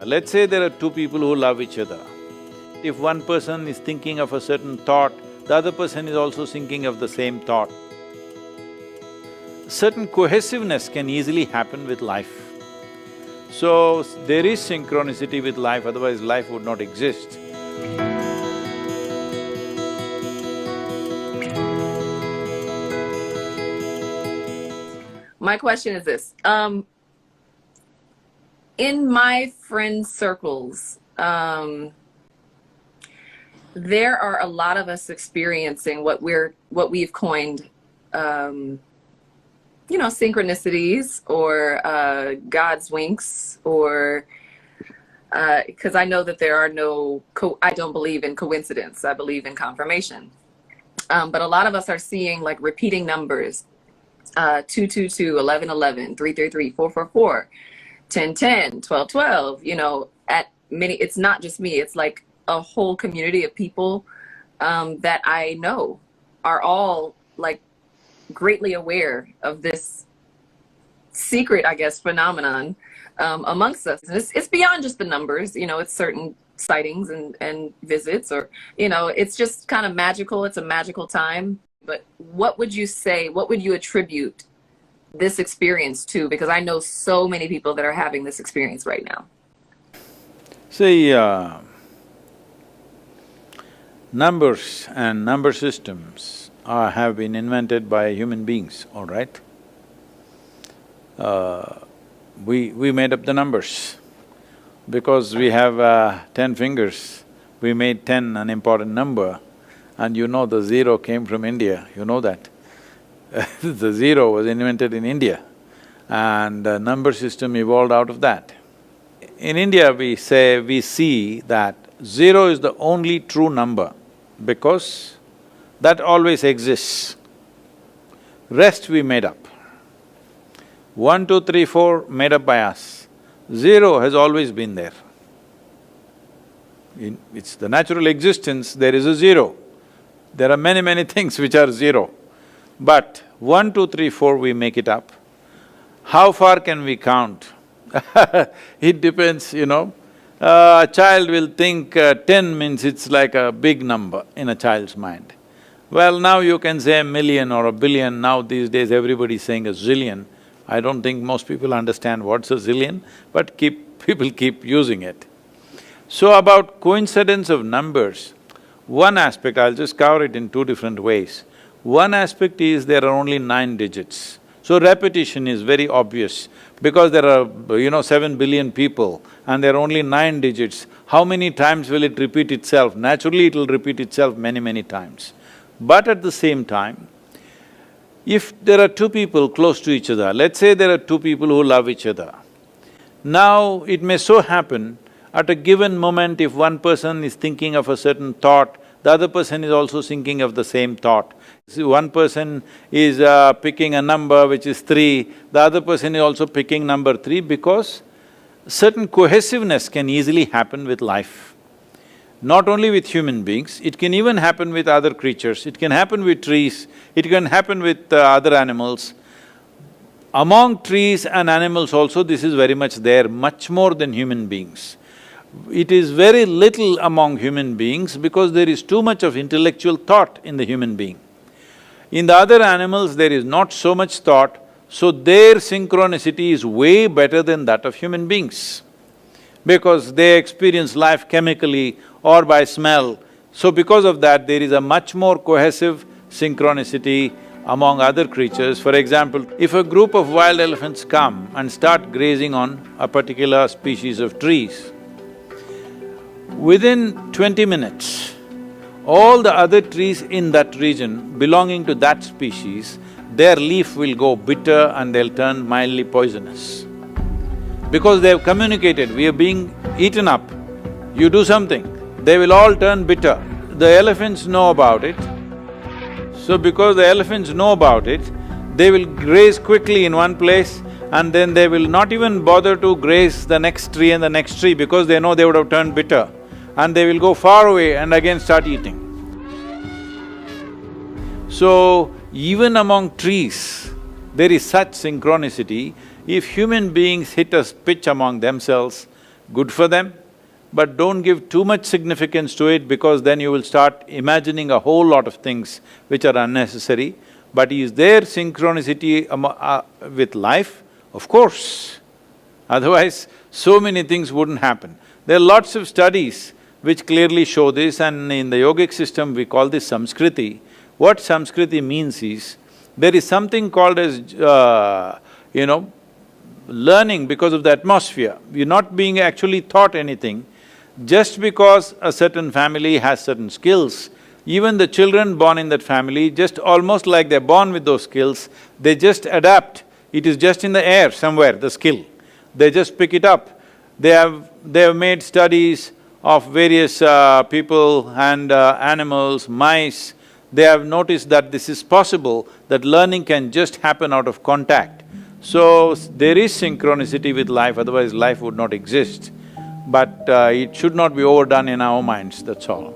Let's say there are two people who love each other. If one person is thinking of a certain thought, the other person is also thinking of the same thought. Certain cohesiveness can easily happen with life. So, there is synchronicity with life, otherwise life would not exist. My question is this, in my friend circles, there are a lot of us experiencing what we've coined, synchronicities or God's winks, or because I know that there are I don't believe in coincidence, I believe in confirmation. But a lot of us are seeing like repeating numbers, 222, 1111, 333, 444, 1010, 1212, at many, it's not just me, it's like a whole community of people that I know are all like greatly aware of this secret, I guess, phenomenon amongst us. And it's beyond just the numbers, it's certain sightings and visits, or, it's just kind of magical. It's a magical time. But what would you say, what would you attribute this experience to? Because I know so many people that are having this experience right now. See, numbers and number systems have been invented by human beings, all right? We made up the numbers. Because we have 10 fingers, we made 10 an important number, and the zero came from India, you know that. The zero was invented in India, and the number system evolved out of that. In India, we see that zero is the only true number because that always exists. Rest we made up. 1, 2, 3, 4 made up by us. Zero has always been there. It's the natural existence, there is a zero. There are many things which are zero. But 1, 2, 3, 4 we make it up. How far can we count? It depends, A child will think 10 means it's like a big number in a child's mind. Well, now you can say a million or a billion, now these days everybody's saying a zillion. I don't think most people understand what's a zillion, but people keep using it. So about coincidence of numbers, one aspect, I'll just cover it in two different ways. One aspect is there are only 9 digits. So repetition is very obvious because there are, 7 billion people and there are only 9 digits. How many times will it repeat itself? Naturally, it'll repeat itself many times. But at the same time, if there are two people close to each other, let's say there are two people who love each other. Now, it may so happen, at a given moment, if one person is thinking of a certain thought, the other person is also thinking of the same thought. See, one person is picking a number which is 3, the other person is also picking number 3 because certain cohesiveness can easily happen with life. Not only with human beings, it can even happen with other creatures, it can happen with trees, it can happen with other animals. Among trees and animals also, this is very much there, much more than human beings. It is very little among human beings because there is too much of intellectual thought in the human being. In the other animals, there is not so much thought, so their synchronicity is way better than that of human beings because they experience life chemically or by smell. So because of that, there is a much more cohesive synchronicity among other creatures. For example, if a group of wild elephants come and start grazing on a particular species of trees, within 20 minutes, all the other trees in that region belonging to that species, their leaf will go bitter and they'll turn mildly poisonous. Because they've communicated, we are being eaten up, you do something, they will all turn bitter. The elephants know about it. So because the elephants know about it, they will graze quickly in one place and then they will not even bother to graze the next tree and the next tree because they know they would have turned bitter. And they will go far away and again start eating. So, even among trees, there is such synchronicity. If human beings hit a pitch among themselves, good for them, but don't give too much significance to it, because then you will start imagining a whole lot of things which are unnecessary. But is there synchronicity with life? Of course. Otherwise, so many things wouldn't happen. There are lots of studies which clearly show this, and in the yogic system we call this samskriti. What samskriti means is, there is something called as, learning because of the atmosphere. You're not being actually taught anything. Just because a certain family has certain skills, even the children born in that family, just almost like they're born with those skills, they just adapt. It is just in the air somewhere, the skill. They just pick it up. They have made studies of various people and animals, mice. They have noticed that this is possible, that learning can just happen out of contact. So, there is synchronicity with life, otherwise life would not exist. But it should not be overdone in our minds, that's all.